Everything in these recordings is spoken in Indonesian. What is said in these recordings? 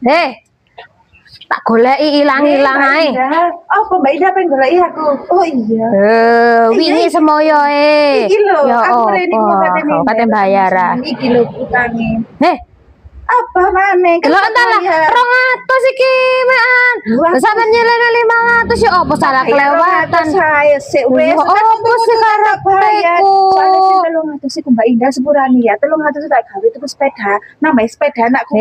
Heh, tak goleki ilang-ilang ae. Apa Mbak Ida pengen goleki aku? Oh iya. Wingi semoyo Iki lho, ya aku rene mau katene katen bayaran. Iki lho utange. Heh, Apa maneh? lho entahlah 200 iki mekan. Sampeyan nyelene 500 ya apa salah kelewatan. Saya sik wis Opo sih karepku? Soalnya 300 iku Mbak Indah sepurane ya. 300 tak gawe tuku sepeda. Nambah sepeda anakku.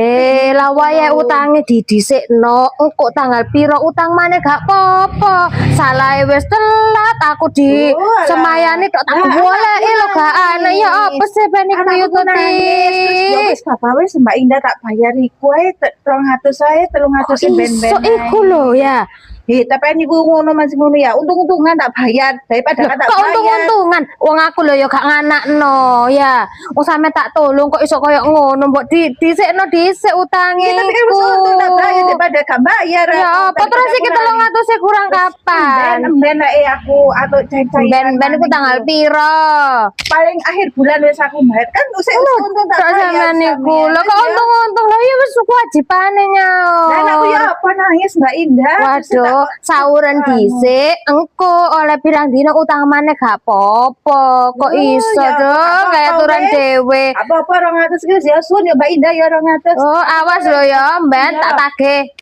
Lah wae utange didhisikno. Engko tanggal piro utang maneh gak apa-apa. Salahe wis telat aku di semayani tok tak goleki lho gak ana ya apa sih ben iku yututi. Ya wis Bapak wis Mbak Indah tak bayar iku ae 200 ae 300 ben-ben. So iku lho ya. Tapi niku ngono masih ngono ya. Untung-untungan tak bayar daripada tak bayar. Kok untung-untungan? Wong aku lho ya gak nganakno ya. Wong sampe tak tolong kok iso koyo ngono mbok dhisikno dhisik utange. Tapi kan wis untung tak bayar daripada gak bayar. Ya apa terus iki 300 kurang kapan? Ben aku atau cai-cai. Ben iku tanggal piro? Paling akhir bulan wis aku bayar. Kan wis untung tak bayar. Sampeyan niku. Lho kok untung-untung lho ya wis kewajibane nyao. Lah aku ya apa nangis Mbak Indah. Waduh, sauren dhisik engko oleh pirang dina utang maneh gak apa-apa. Kok iso dong kayak aturan dhewe. Apa-apa 200 iki ya sun ya Mbak Indah ya 200. Oh, awas lho ya, Mbak, tak tagih.